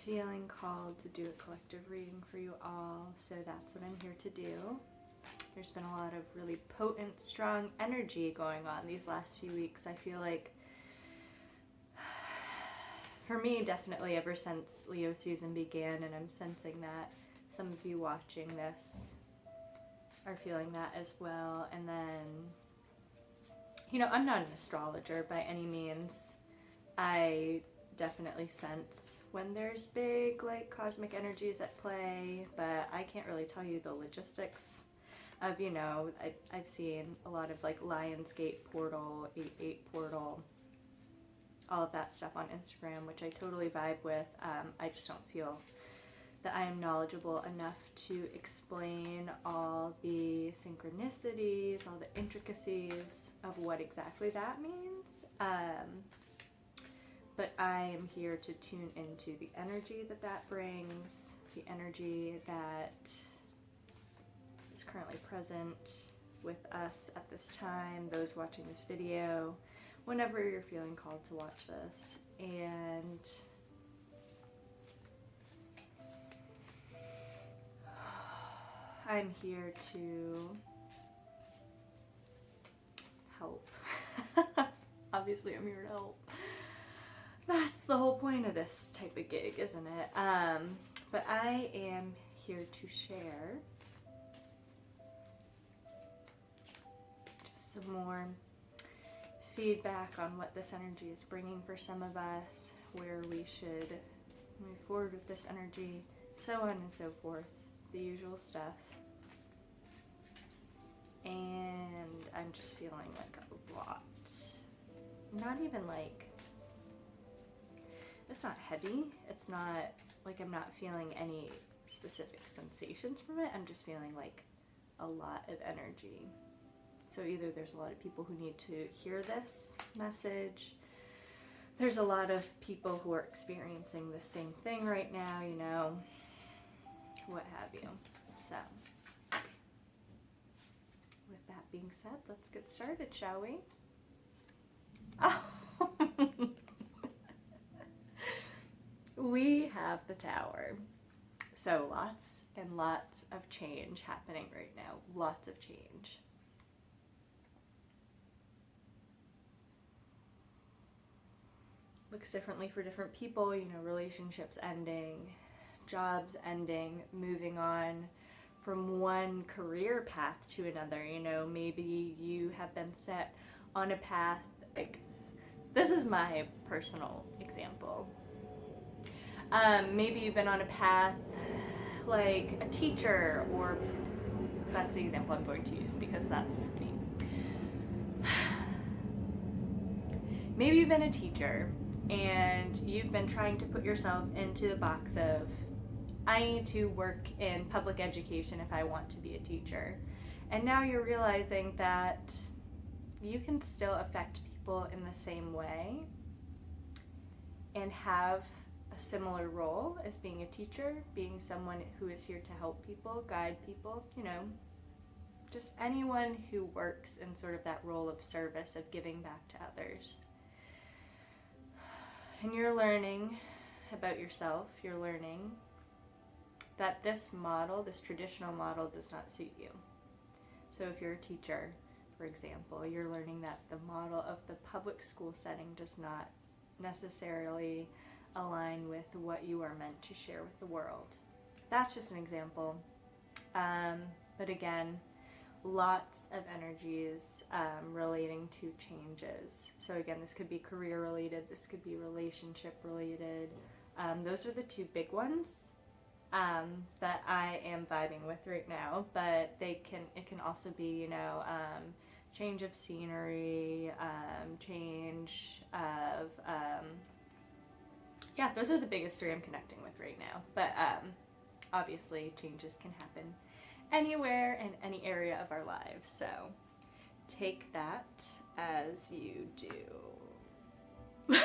feeling called to do a collective reading for you all, so that's what I'm here to do. There's been a lot of really potent, strong energy going on these last few weeks. I feel like, for me, definitely ever since Leo season began, and I'm sensing that some of you watching this are feeling that as well. And then, you know, I'm not an astrologer by any means. I definitely sense when there's big, like, cosmic energies at play, but I can't really tell you the logistics of, you know, I've seen a lot of, like, Lionsgate portal, 8/8 portal, all of that stuff on Instagram, which I totally vibe with. I just don't feel that I am knowledgeable enough to explain all the synchronicities, all the intricacies of what exactly that means. But I am here to tune into the energy that that brings, the energy that is currently present with us at this time, those watching this video, whenever you're feeling called to watch this. And I'm here to help. Obviously, I'm here to help. That's the whole point of this type of gig, isn't it? But I am here to share just some more feedback on what this energy is bringing for some of us, where we should move forward with this energy, so on and so forth, the usual stuff. And I'm just feeling like a lot. Not even like, it's not heavy. It's not like I'm not feeling any specific sensations from it. I'm just feeling like a lot of energy. So either there's a lot of people who need to hear this message. There's a lot of people who are experiencing the same thing right now, you know, what have you. So with that being said, let's get started, shall we? Oh. We have the Tower. So lots and lots of change happening right now. Lots of change. Looks differently for different people, you know, relationships ending, jobs ending, moving on from one career path to another. You know, maybe you have been set on a path, like, this is my personal example. Maybe you've been on a path like a teacher, or that's the example I'm going to use because that's me. Maybe you've been a teacher and you've been trying to put yourself into the box of, I need to work in public education if I want to be a teacher. And now you're realizing that you can still affect people in the same way and have a similar role as being a teacher, being someone who is here to help people, guide people, you know, just anyone who works in sort of that role of service, of giving back to others. And you're learning about yourself, you're learning that this model, this traditional model, does not suit you. So if you're a teacher, for example, you're learning that the model of the public school setting does not necessarily align with what you are meant to share with the world. That's just an example. But again, lots of energies relating to changes. So again, this could be career related, this could be relationship related. Those are the two big ones that I am vibing with right now, but it can also be, you know, change of scenery, change of, yeah, those are the biggest three I'm connecting with right now. But obviously changes can happen anywhere in any area of our lives. So take that as you do.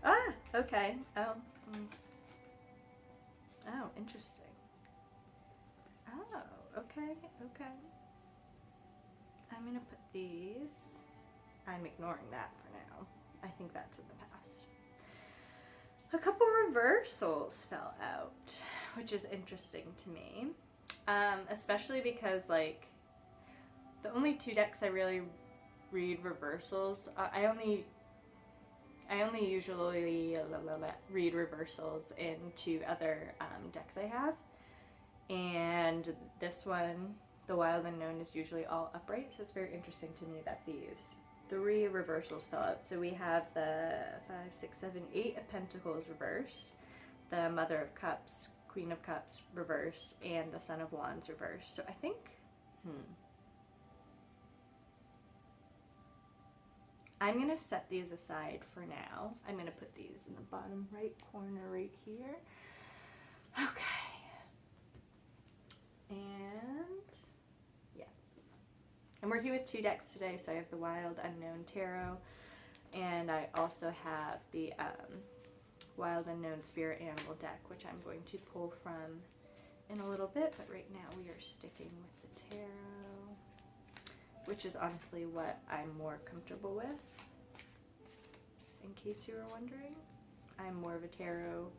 Ah, okay. Oh, oh, interesting. Oh, okay, okay. I'm gonna put these. I'm ignoring that for now. I think that's in the past. reversals fell out, which is interesting to me, especially because like the only two decks I really read reversals. I only usually read reversals in two other decks I have, and this one, the Wild Unknown, is usually all upright, so it's very interesting to me that these 3 reversals fell out. So we have the 5, 6, 7, 8 of Pentacles reversed, the Mother of Cups, Queen of Cups reversed, and the Son of Wands reversed. So I think, I'm going to set these aside for now. I'm going to put these in the bottom right corner right here. Okay. And yeah. I'm working with 2 decks today, so I have the Wild Unknown Tarot, and I also have the Wild Unknown Spirit Animal deck, which I'm going to pull from in a little bit, but right now we are sticking with the tarot, which is honestly what I'm more comfortable with. In case you were wondering, I'm more of a tarot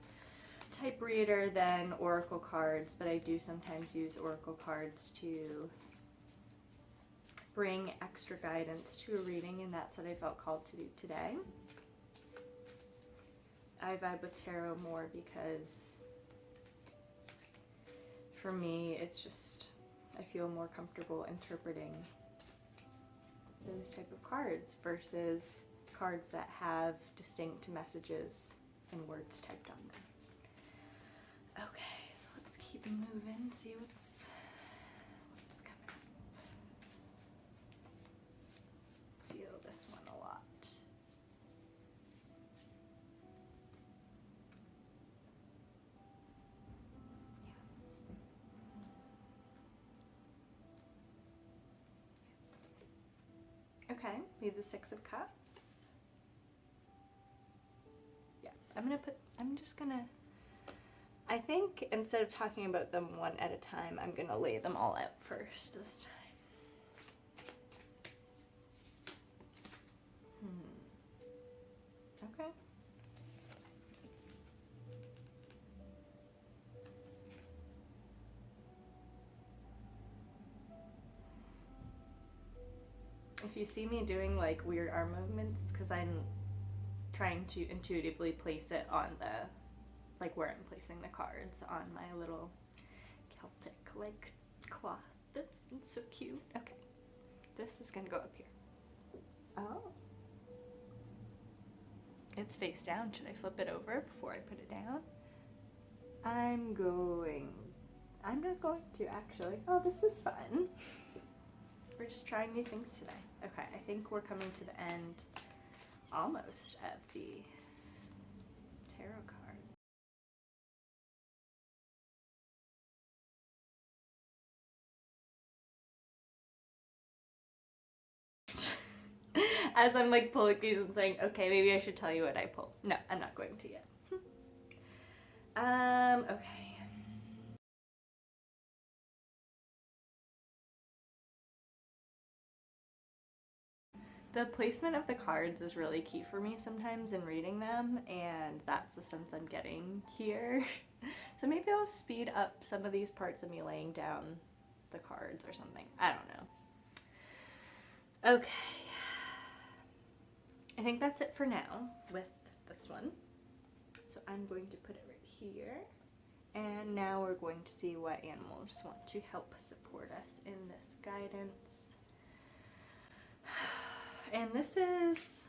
type reader than oracle cards, but I do sometimes use oracle cards to bring extra guidance to a reading, and that's what I felt called to do today. I vibe with tarot more because for me it's just, I feel more comfortable interpreting those type of cards versus cards that have distinct messages and words typed on them. Okay, so let's keep moving, see what's coming up. Feel this one a lot. Yeah. Okay, we have the 6 of Cups. I think instead of talking about them one at a time, I'm gonna lay them all out first this time. Okay. If you see me doing like weird arm movements, it's because I'm trying to intuitively place it on the, like where I'm placing the cards on my little Celtic like cloth. It's so cute. Okay, this is gonna go up here. Oh, it's face down. Should I flip it over before I put it down? I'm not going to actually. Oh, this is fun. We're just trying new things today. Okay, I think we're coming to the end almost of the tarot cards. As I'm like pulling these and saying, okay, maybe I should tell you what I pulled. No, I'm not going to yet. Okay. The placement of the cards is really key for me sometimes in reading them, and that's the sense I'm getting here. So maybe I'll speed up some of these parts of me laying down the cards or something. I don't know. Okay. I think that's it for now with this one. So I'm going to put it right here. And now we're going to see what animals want to help support us in this guidance. And this is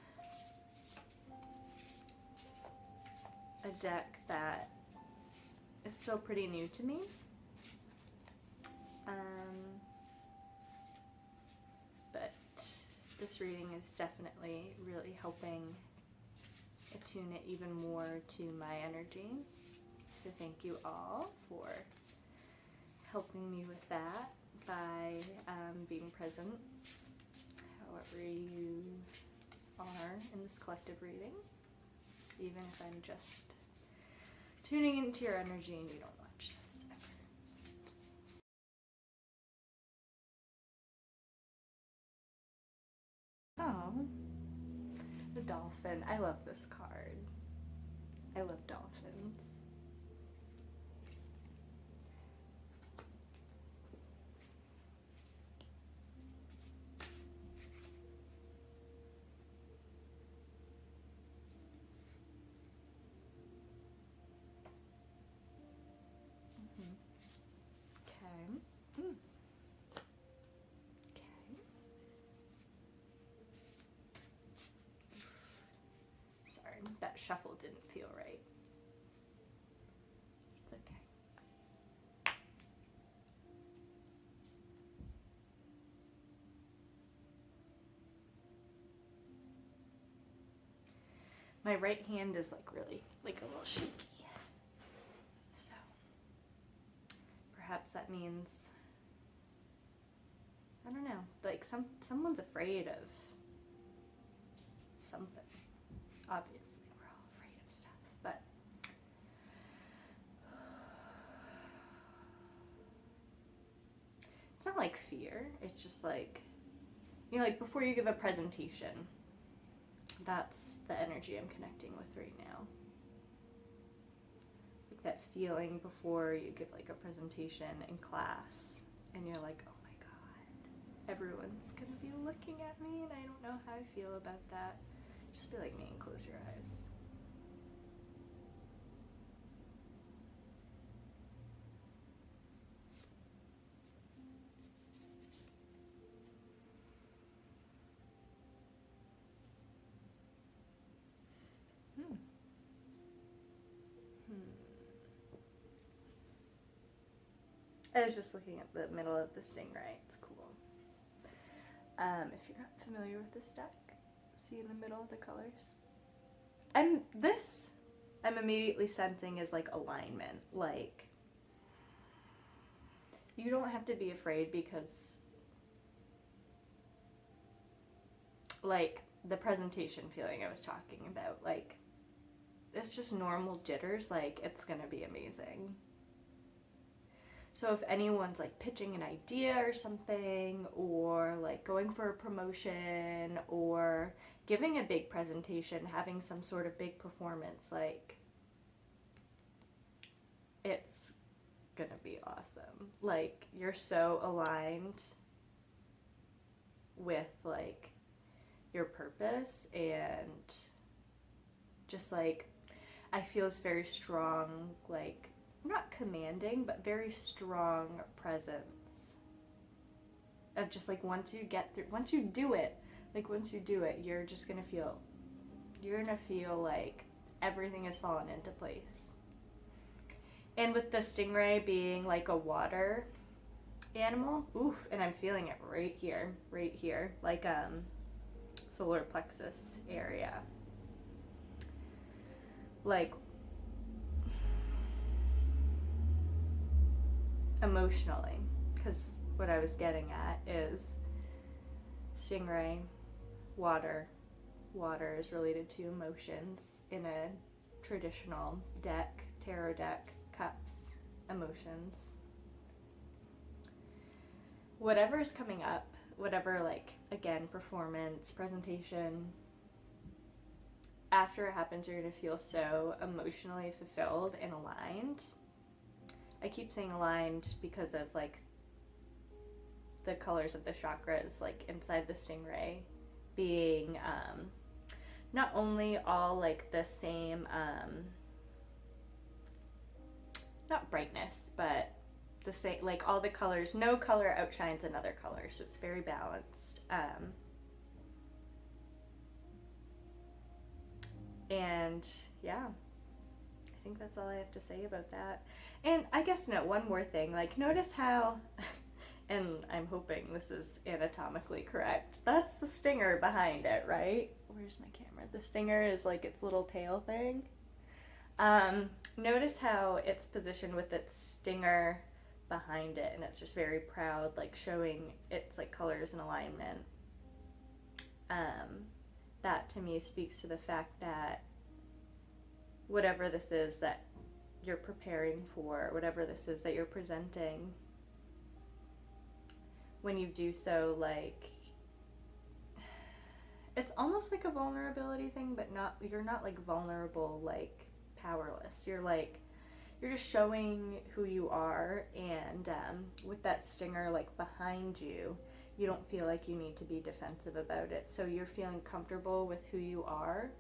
a deck that is still pretty new to me. But this reading is definitely really helping attune it even more to my energy. So thank you all for helping me with that by being present however you are in this collective reading, even if I'm just tuning into your energy and you don't watch this ever. Oh, the dolphin. I love this card. I love dolphins. Okay. Okay. Sorry, that shuffle didn't feel right. It's okay. My right hand is like really, like a little shaky. So perhaps that means, I don't know, like someone's afraid of something. Obviously, we're all afraid of stuff, but it's not like fear. It's just like, you know, like before you give a presentation, that's the energy I'm connecting with right now. Like that feeling before you give like a presentation in class and you're like, oh my God, everyone's gonna be looking at me and I don't know how I feel about that. Just be like me and close your eyes. I was just looking at the middle of the stingray. It's cool. If you're not familiar with this deck, see in the middle the colors. I'm immediately sensing is like alignment. Like, you don't have to be afraid because, like, the presentation feeling I was talking about, like, it's just normal jitters. Like, it's gonna be amazing. So if anyone's like pitching an idea or something, or like going for a promotion, or giving a big presentation, having some sort of big performance, like, it's gonna be awesome. Like, you're so aligned with like your purpose, and just like, I feel this very strong, like, not commanding, but very strong presence of just like, once you do it, you're just gonna feel, like everything has fallen into place. And with the stingray being like a water animal, oof, and I'm feeling it right here, like solar plexus area. Like, emotionally, because what I was getting at is stingray, water is related to emotions in a traditional deck, tarot deck, cups, emotions. Whatever is coming up, whatever, like, again, performance, presentation, after it happens, you're going to feel so emotionally fulfilled and aligned. I keep saying aligned because of like the colors of the chakras, like inside the stingray being not only all like the same, not brightness, but the same, like all the colors, no color outshines another color, so it's very balanced. And yeah, I think that's all I have to say about that. And I guess, no, one more thing, like, notice how, and I'm hoping this is anatomically correct, that's the stinger behind it, right? Where's my camera? The stinger is like its little tail thing. Notice how it's positioned with its stinger behind it, and it's just very proud, like showing its like colors and alignment. That to me speaks to the fact that whatever this is that you're preparing for, whatever this is that you're presenting, when you do so, like, it's almost like a vulnerability thing, but not, you're not like vulnerable, like powerless. You're just showing who you are, and with that stinger like behind you, you don't feel like you need to be defensive about it. So you're feeling comfortable with who you are,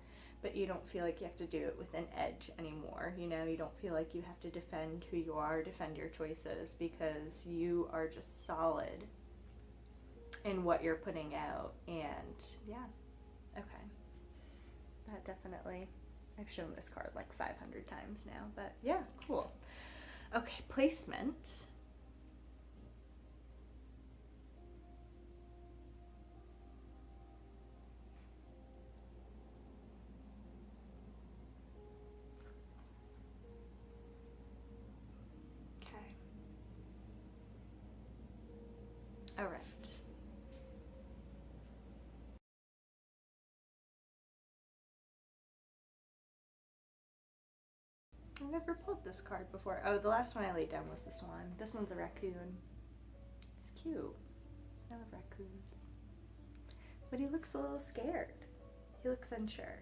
but you don't feel like you have to do it with an edge anymore. You know, you don't feel like you have to defend who you are, defend your choices, because you are just solid in what you're putting out. And yeah, okay. That definitely, I've shown this card like 500 times now, but yeah, cool. Okay, placement. Okay. All right. I've never pulled this card before. Oh, the last one I laid down was this one. This one's a raccoon. It's cute. I love raccoons. But he looks a little scared. He looks unsure.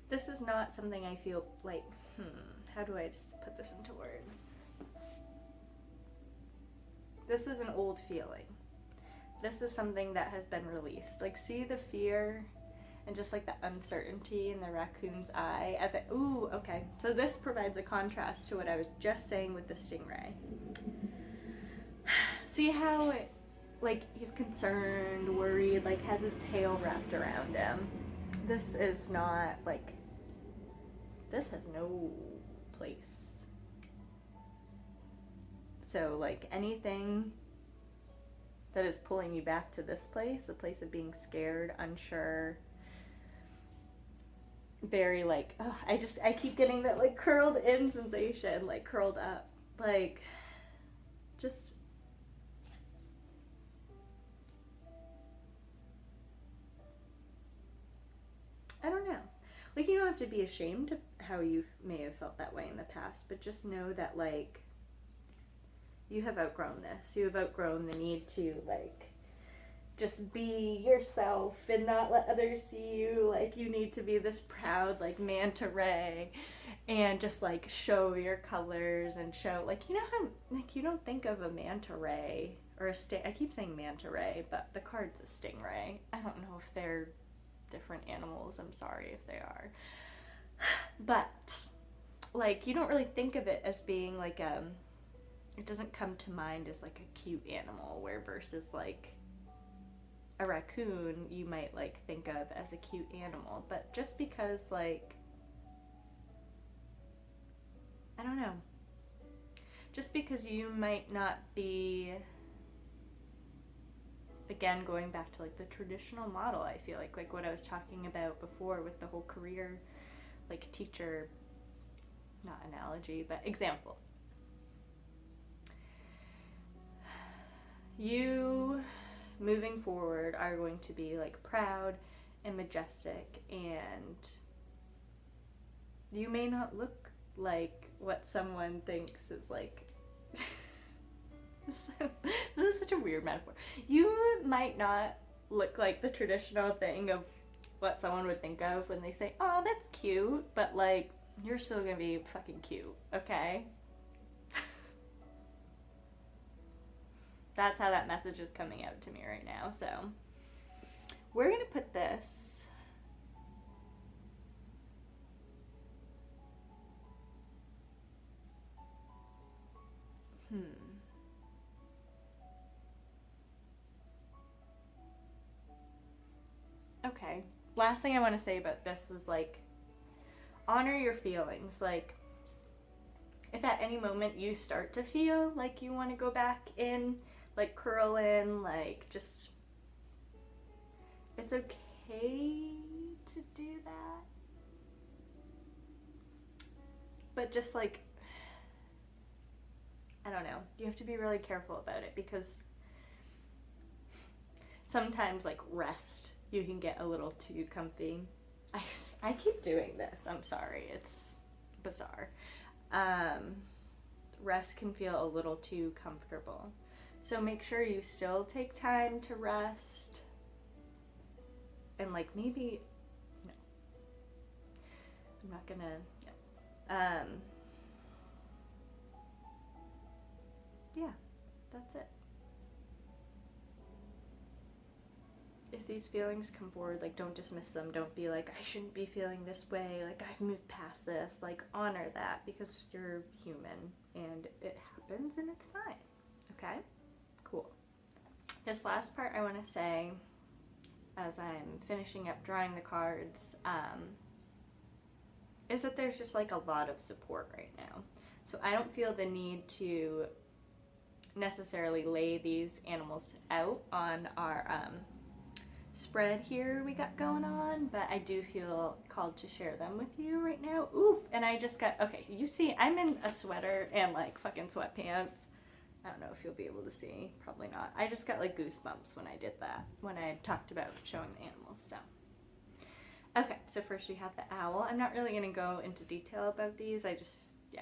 This is not something I feel like, how do I just put this into words? This is an old feeling. This is something that has been released. Like, see the fear and just like the uncertainty in the raccoon's eye as it, ooh, okay. So this provides a contrast to what I was just saying with the stingray. See how it, like, he's concerned, worried, like has his tail wrapped around him. This is not like, this has no place. So like anything that is pulling you back to this place, the place of being scared, unsure, very like, oh, I keep getting that like curled in sensation, like curled up, like just, I don't know. Like, you don't have to be ashamed of how you may have felt that way in the past, but just know that like you have outgrown this. You have outgrown the need to like just be yourself and not let others see you. Like, you need to be this proud like manta ray and just like show your colors and show, like, you know how, like, you don't think of a manta ray or a I keep saying manta ray, but the card's a stingray. I don't know if they're different animals. I'm sorry if they are. But like, you don't really think of it as being like it doesn't come to mind as like a cute animal, where versus like a raccoon you might like think of as a cute animal. But just because, like, I don't know, just because you might not be, again, going back to like the traditional model, I feel like what I was talking about before with the whole career like teacher, not analogy, but example. You moving forward are going to be like proud and majestic, and you may not look like what someone thinks is like this is such a weird metaphor. You might not look like the traditional thing of what someone would think of when they say, oh, that's cute, but like, you're still gonna be fucking cute, okay? That's how that message is coming out to me right now. So we're gonna put this okay, last thing I want to say about this is like, honor your feelings. Like, if at any moment you start to feel like you want to go back in, like curl in, like, just, it's okay to do that. But just like, I don't know, you have to be really careful about it, because sometimes like rest, you can get a little too comfy. I keep doing this, I'm sorry, it's bizarre. rest can feel a little too comfortable. So make sure you still take time to rest. And like maybe, no, I'm not gonna, no. Yeah, that's it. If these feelings come forward, like don't dismiss them. Don't be like, I shouldn't be feeling this way. Like I've moved past this. Like honor that because you're human and it happens and it's fine. Okay? Cool. This last part I want to say as I'm finishing up drawing the cards is that there's just like a lot of support right now. So I don't feel the need to necessarily lay these animals out on our spread here we got going on, but I do feel called to share them with you right now. Oof, and I just got, okay, you see, I'm in a sweater and like fucking sweatpants. I don't know if you'll be able to see, probably not. I just got like goosebumps when I did that, when I talked about showing the animals, so. Okay, so first we have the owl. I'm not really gonna go into detail about these, I just, yeah.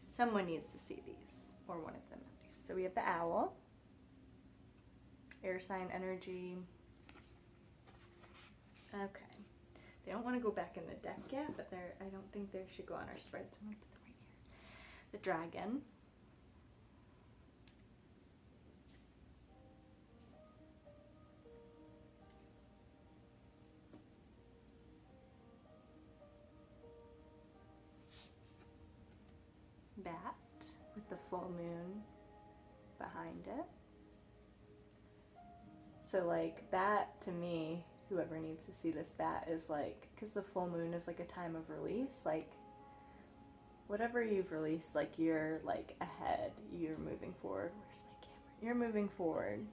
Someone needs to see these, or one of them at least. So we have the owl. Air sign energy. Okay. They don't want to go back in the deck yet, but I don't think they should go on our spread, so I'm going to put them right here. The dragon. Bat with the full moon behind it. So like that to me, whoever needs to see this bat is like, because the full moon is like a time of release, like whatever you've released, like you're like ahead, you're moving forward. Where's my camera? You're moving forward.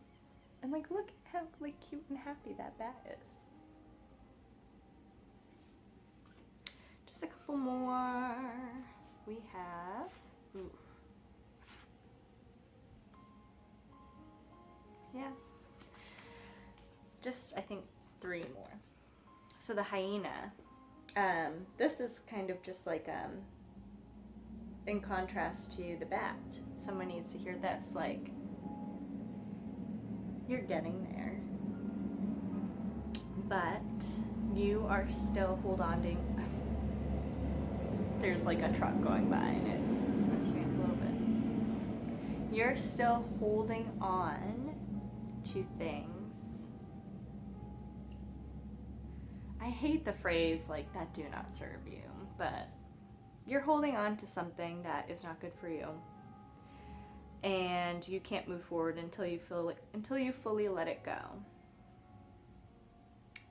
And like look how like cute and happy that bat is. Just a couple more. We have, ooh. Yeah. Just, I think, 3 more. So the hyena, this is kind of just like, in contrast to the bat. Someone needs to hear this, like, you're getting there. But you are still holding, there's like a truck going by and it messed me up a little bit. You're still holding on to things. I hate the phrase like that do not serve you, but you're holding on to something that is not good for you, and you can't move forward until you fully let it go.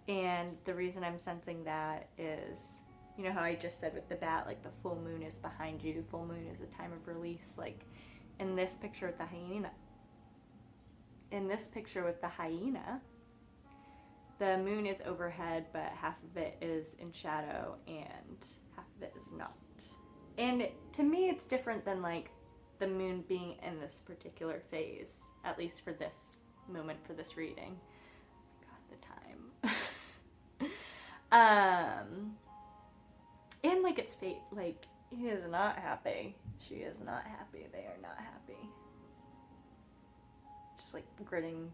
And the reason I'm sensing that is, you know how I just said with the bat, like the full moon is behind you, full moon is a time of release. Like in this picture with the hyena, the moon is overhead, but half of it is in shadow and half of it is not. And to me, it's different than like the moon being in this particular phase, at least for this moment, for this reading. Oh my God, the time. And like it's fate, like he is not happy. She is not happy. They are not happy. Just like gritting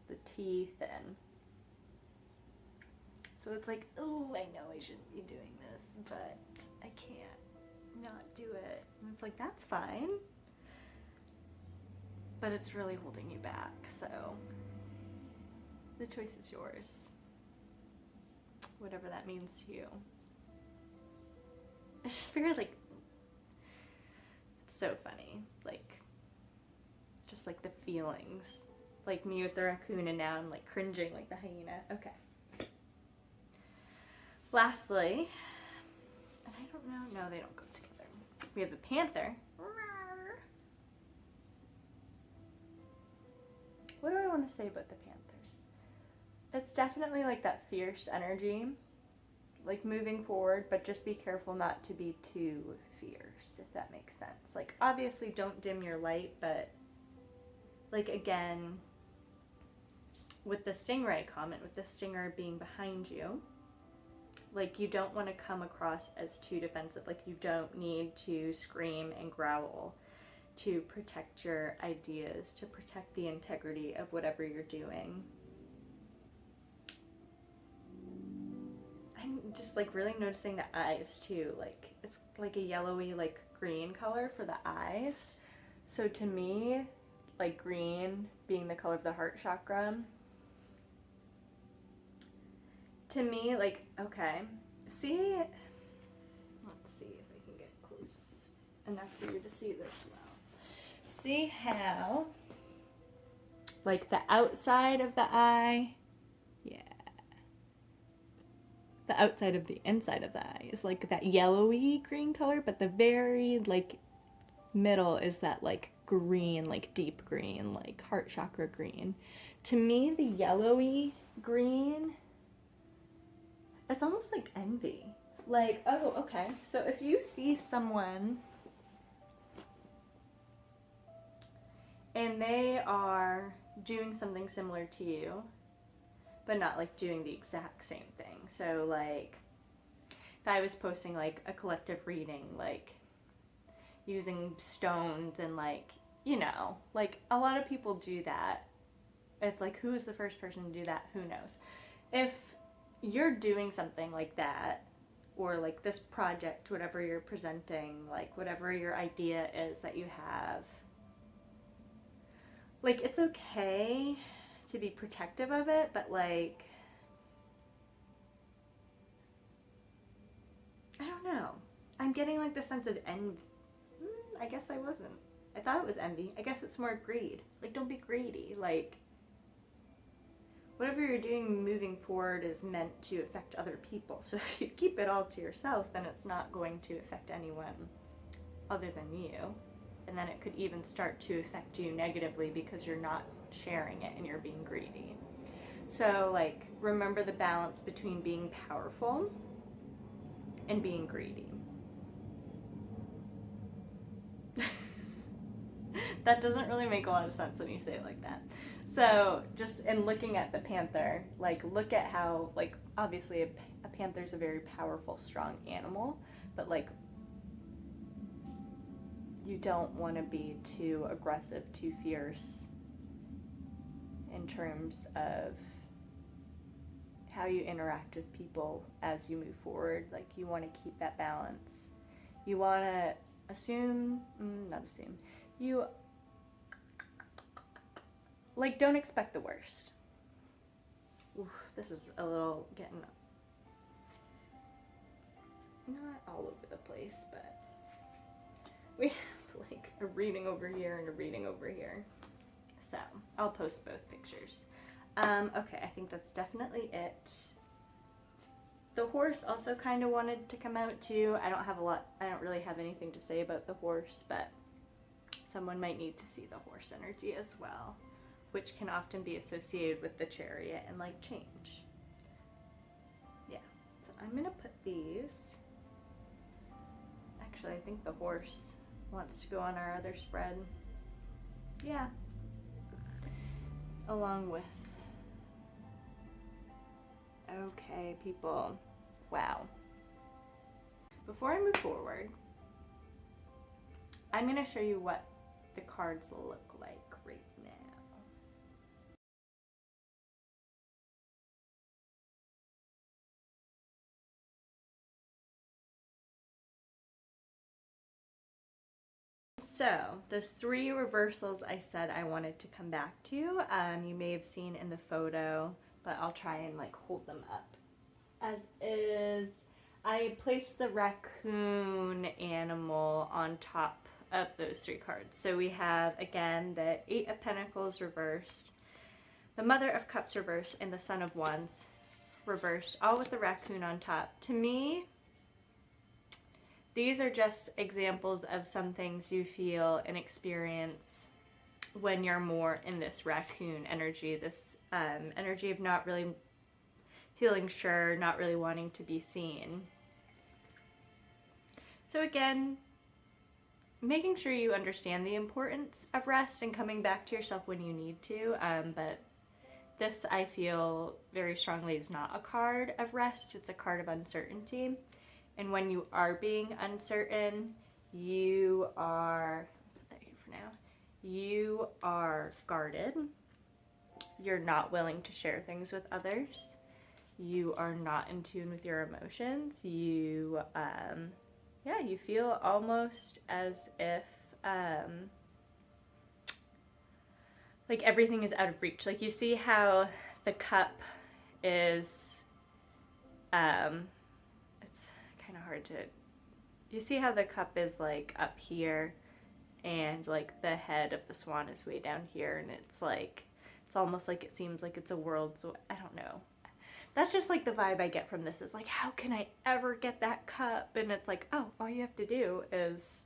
the teeth and. So it's like, oh, I know I shouldn't be doing this, but I can't not do it. And it's like, that's fine. But it's really holding you back, so the choice is yours. Whatever that means to you. It's just very like, it's so funny. Like, just like the feelings. Like me with the raccoon and now I'm like cringing like the hyena. Okay. Lastly, and I don't know, no, they don't go together. We have the panther. What do I want to say about the panther? It's definitely like that fierce energy, like moving forward, but just be careful not to be too fierce, if that makes sense. Like obviously don't dim your light, but like again, with the stingray comment, with the stinger being behind you, Like, you don't want to come across as too defensive. Like, you don't need to scream and growl to protect your ideas, to protect the integrity of whatever you're doing. I'm just like really noticing the eyes too. Like, it's like a yellowy, like green color for the eyes. So to me, like green being the color of the heart chakra, to me, like, okay, see, let's see if I can get close enough for you to see this well. See how, like, the outside of the eye, yeah, the outside of the inside of the eye is like that yellowy green color, but the very, like, middle is that, like, green, like, deep green, like, heart chakra green. To me, the yellowy green, it's almost like envy. Like, oh, okay, so if you see someone and they are doing something similar to you, but not like doing the exact same thing. So like, if I was posting like a collective reading, like using stones and like, you know, like a lot of people do that. It's like, who is the first person to do that? Who knows? If you're doing something like that, or like this project, whatever you're presenting, like whatever your idea is that you have, like, it's okay to be protective of it, but like, I don't know. I'm getting like the sense of envy. I guess I wasn't. I thought it was envy. I guess it's more greed. Like, don't be greedy. Like, whatever you're doing moving forward is meant to affect other people. So if you keep it all to yourself, then it's not going to affect anyone other than you. And then it could even start to affect you negatively because you're not sharing it and you're being greedy. So, like, remember the balance between being powerful and being greedy. That doesn't really make a lot of sense when you say it like that. So, just in looking at the panther, like, look at how, like, obviously a panther's a very powerful, strong animal, but, like, you don't want to be too aggressive, too fierce in terms of how you interact with people as you move forward. Like, you want to keep that balance. You want to you, like, don't expect the worst. Oof, this is a little getting not all over the place, but we have like a reading over here and a reading over here. So I'll post both pictures. Okay, I think that's definitely it. The horse also kind of wanted to come out too. I don't really have anything to say about the horse, but someone might need to see the horse energy as well, which can often be associated with the chariot and like change. Yeah, so I'm gonna put these. Actually, I think the horse wants to go on our other spread. Yeah. Along with. Okay, people. Wow. Before I move forward, I'm going to show you what the cards look like right now. So, those 3 reversals I said I wanted to come back to, you may have seen in the photo, but I'll try and like hold them up. As is, I placed the raccoon animal on top of those 3 cards. So we have, again, the 8 of Pentacles reversed, the Mother of Cups reversed, and the Son of Wands reversed, all with the raccoon on top. To me, these are just examples of some things you feel and experience when you're more in this raccoon energy, this energy of not really feeling sure, not really wanting to be seen. So again, making sure you understand the importance of rest and coming back to yourself when you need to, but this I feel very strongly is not a card of rest, it's a card of uncertainty. And when you are being uncertain, you are, I'll put that here for now, you are guarded. You're not willing to share things with others. You are not in tune with your emotions. You, you feel almost as if, like everything is out of reach. Like you see how the cup is, it's kind of hard to, you see how the cup is like up here and like the head of the swan is way down here, and it's like, it's almost like it seems like it's a world, so I don't know. That's just like the vibe I get from this, is like, how can I ever get that cup? And it's like, oh, all you have to do is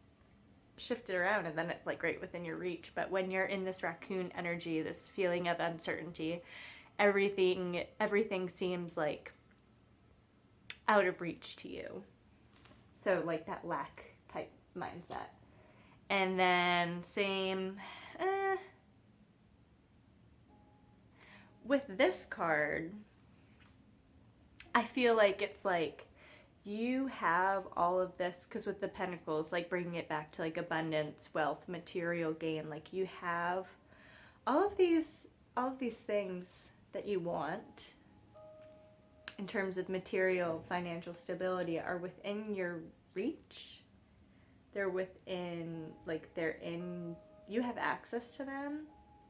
shift it around and then it's like right within your reach. But when you're in this raccoon energy, this feeling of uncertainty, everything seems like out of reach to you. So like that lack type mindset. And then same with this card, I feel like it's like you have all of this, because with the pentacles, like bringing it back to like abundance, wealth, material gain, like you have all of these things that you want in terms of material, financial stability are within your reach. They're within, like you have access to them,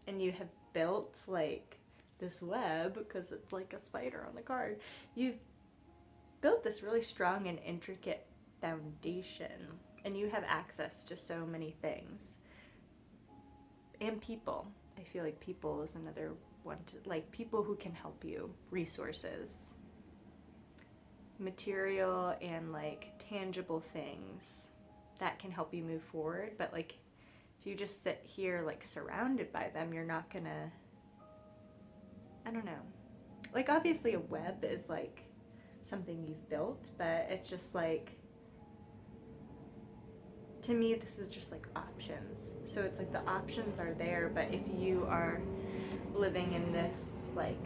and you have built like this web, because it's like a spider on the card. You've built this really strong and intricate foundation, and you have access to so many things. And people. I feel like people is another one to, like, people who can help you, resources, material and like tangible things that can help you move forward. But like if you just sit here like surrounded by them, you're not gonna, I don't know. Like obviously a web is like something you've built, but it's just like, to me this is just like options. So it's like the options are there, but if you are living in this like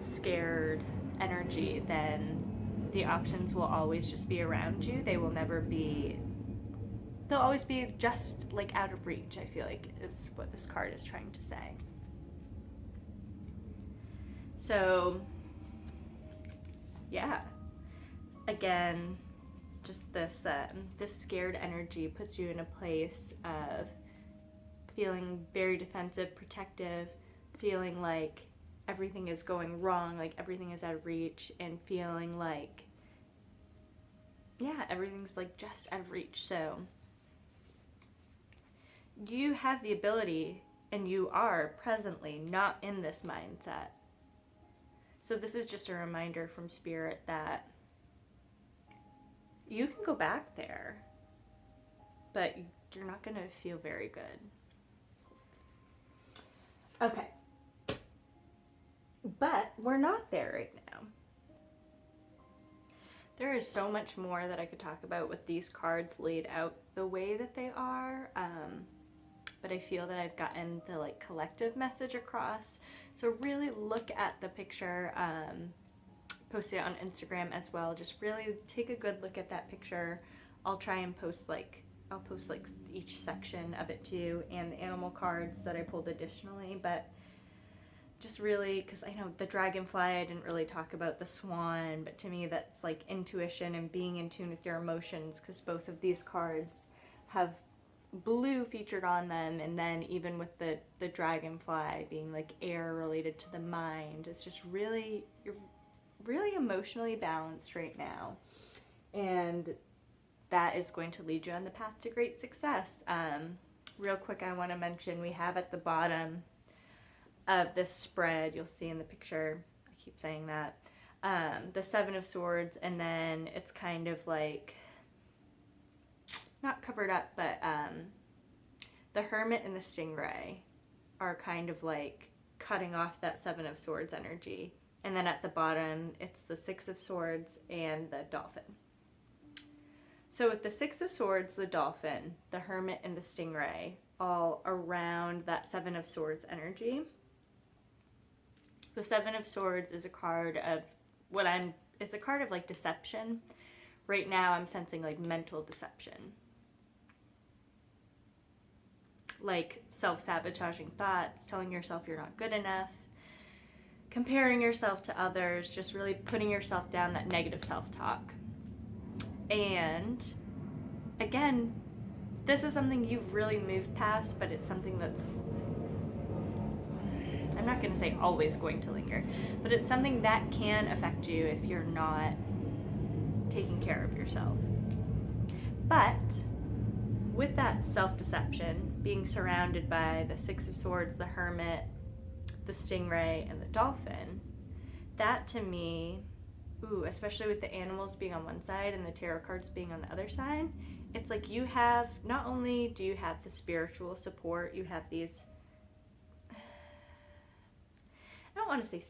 scared energy, then the options will always just be around you. They will never be, they'll always be just like out of reach, I feel like is what this card is trying to say. So yeah, again, just this scared energy puts you in a place of feeling very defensive, protective, feeling like everything is going wrong, like everything is out of reach, and feeling like, yeah, everything's like just out of reach. So you have the ability, and you are presently not in this mindset. So this is just a reminder from Spirit that you can go back there, but you're not going to feel very good. Okay. But we're not there right now. There is so much more that I could talk about with these cards laid out the way that they are. But I feel that I've gotten the like collective message across. So really look at the picture, post it on Instagram as well. Just really take a good look at that picture. I'll try and post like each section of it too, and the animal cards that I pulled additionally. But just really, because I know the dragonfly, I didn't really talk about the swan, but to me that's like intuition and being in tune with your emotions, because both of these cards have blue featured on them, and then even with the dragonfly being like air related to the mind, it's just really, you're really emotionally balanced right now, and that is going to lead you on the path to great success. Real quick, I want to mention we have at the bottom of this spread, you'll see in the picture, I keep saying that, the Seven of Swords, and then it's kind of like not covered up, but the Hermit and the Stingray are kind of like cutting off that Seven of Swords energy. And then at the bottom, it's the Six of Swords and the Dolphin. So with the Six of Swords, the Dolphin, the Hermit, and the Stingray, all around that Seven of Swords energy, The Seven of Swords is a card of it's a card of like deception. Right now I'm sensing like mental deception. Like self-sabotaging thoughts, telling yourself you're not good enough, comparing yourself to others, just really putting yourself down, that negative self-talk. And again, this is something you've really moved past, but it's something that's, I'm not going to say always going to linger, but it's something that can affect you if you're not taking care of yourself. But with that self-deception, being surrounded by the Six of Swords, the Hermit, the Stingray, and the Dolphin, that to me, especially with the animals being on one side and the tarot cards being on the other side, it's like you have, not only do you have the spiritual support, you have these, I don't want to say,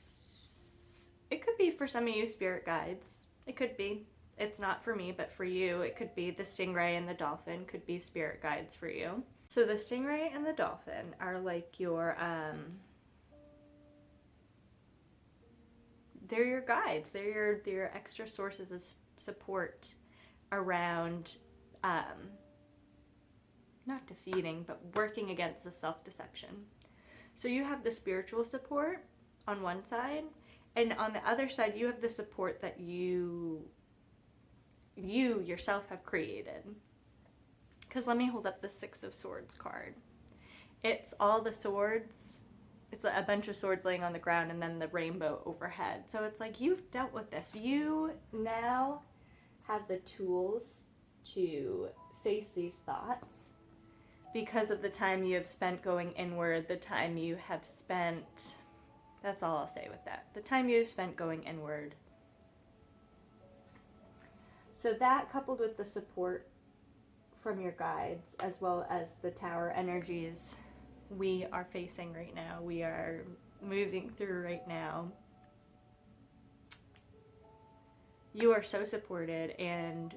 it could be for some of you spirit guides. It could be. It's not for me, but for you, it could be the Stingray and the Dolphin could be spirit guides for you. So the Stingray and the Dolphin are like your, they're your guides. They're your extra sources of support around, not defeating, but working against the self-deception. So you have the spiritual support on one side, and on the other side, you have the support that you yourself have created. Because let me hold up the Six of Swords card. It's all the swords. It's a bunch of swords laying on the ground and then the rainbow overhead. So it's like you've dealt with this. You now have the tools to face these thoughts because of the time you have spent going inward, the time you have spent, that's all I'll say with that, the time you have spent going inward. So that, coupled with the support from your guides, as well as the tower energies we are facing right now, we are moving through right now, you are so supported. And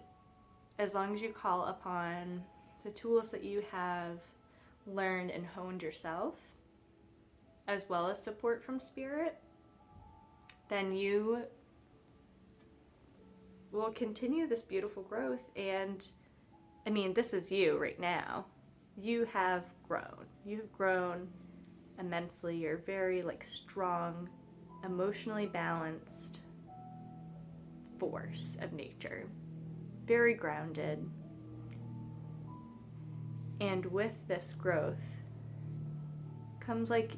as long as you call upon the tools that you have learned and honed yourself, as well as support from spirit, then you will continue this beautiful growth. And I mean, this is you right now. You have grown. You've grown immensely. You're very like strong, emotionally balanced force of nature. Very grounded. And with this growth comes like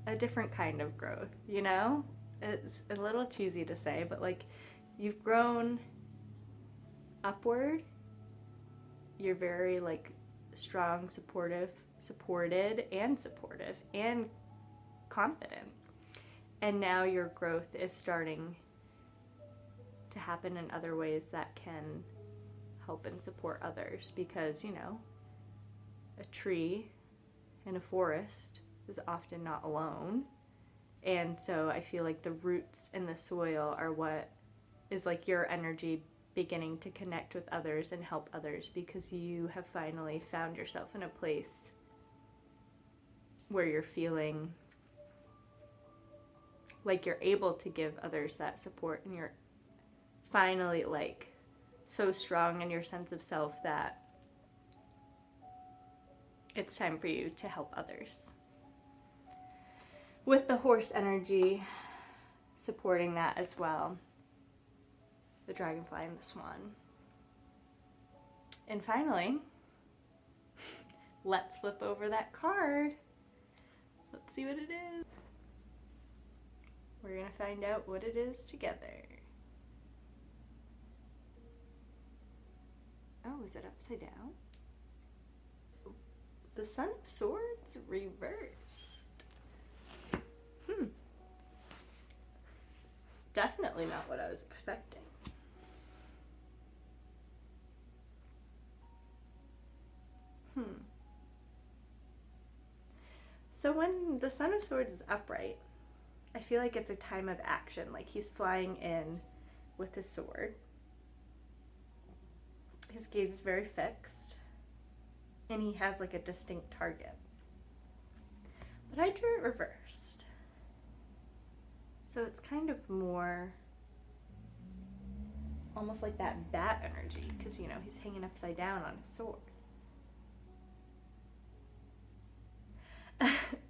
a different kind of growth, you know? It's a little cheesy to say, but like you've grown upward. You're very like strong, supported and confident. And now your growth is starting to happen in other ways that can help and support others, because, you know, a tree in a forest is often not alone. And so I feel like the roots in the soil are what is like your energy beginning to connect with others and help others, because you have finally found yourself in a place where you're feeling like you're able to give others that support, and you're finally like so strong in your sense of self that it's time for you to help others. With the horse energy supporting that as well, the dragonfly and the swan. And finally, let's flip over that card. Let's see what it is. We're going to find out what it is together. Oh, is it upside down? The Sun of Swords reversed. Definitely not what I was expecting. So when the Sun of Swords is upright, I feel like it's a time of action. Like he's flying in with his sword. His gaze is very fixed. And he has like a distinct target. But I drew it reversed. So it's kind of more almost like that bat energy, because, you know, he's hanging upside down on his sword.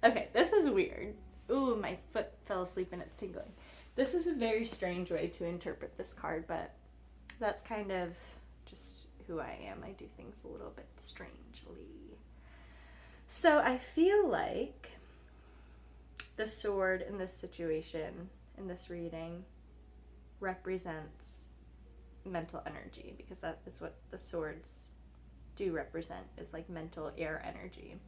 Okay, this is weird. Ooh, my foot fell asleep and it's tingling. This is a very strange way to interpret this card, but that's kind of just who I am. I do things a little bit strangely. So I feel like the sword in this situation, in this reading, represents mental energy, because that is what the swords do represent, is like mental air energy.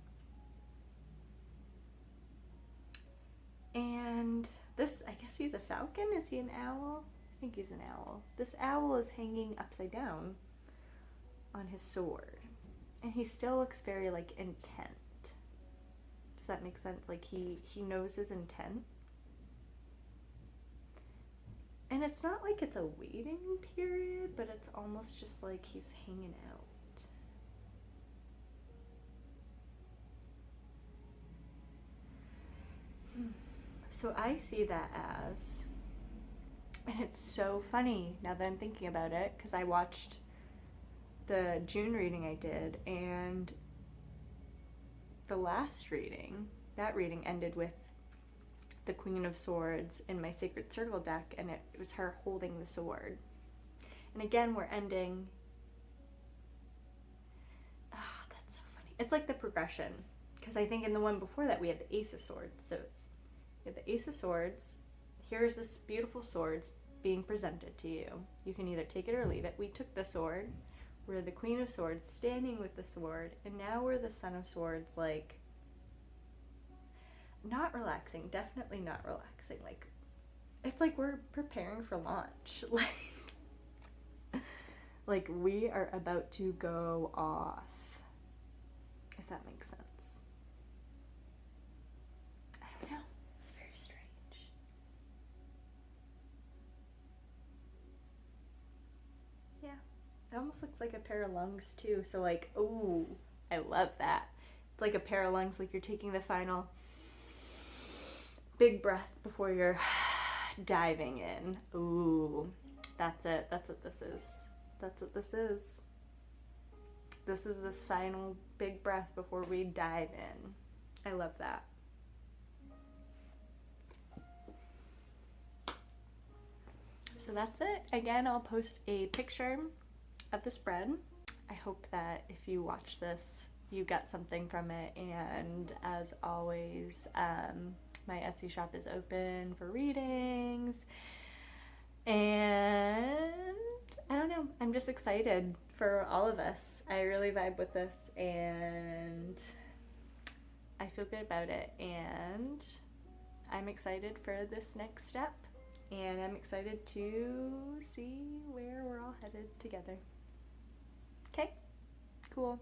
And this, I guess he's a falcon? Is he an owl? I think he's an owl. This owl is hanging upside down on his sword. And he still looks very, like, intent. Does that make sense? Like, he knows his intent. And it's not like it's a waiting period, but it's almost just like he's hanging out. So I see that as, and it's so funny now that I'm thinking about it, because I watched the June reading I did, and the last reading, that reading ended with the Queen of Swords in my Sacred Circle deck, and it was her holding the sword. And again, we're ending, that's so funny. It's like the progression, because I think in the one before that we had the Ace of Swords, so it's, you have the Ace of Swords, here's this beautiful sword being presented to you. You can either take it or leave it. We took the sword, we're the Queen of Swords standing with the sword, and now we're the Son of Swords, like, not relaxing, definitely not relaxing, like, it's like we're preparing for launch, like we are about to go off, if that makes sense. I don't know, it's very strange. Yeah, it almost looks like a pair of lungs too, so like, ooh, I love that. It's like a pair of lungs, like you're taking the final big breath before you're diving in. Ooh, that's it. That's what this is. That's what this is. This is this final big breath before we dive in. I love that. So that's it. Again, I'll post a picture of the spread. I hope that if you watch this, you got something from it. And as always, my Etsy shop is open for readings, and I don't know, I'm just excited for all of us. I really vibe with this, and I feel good about it, and I'm excited for this next step, and I'm excited to see where we're all headed together. Okay, cool.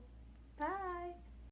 Bye.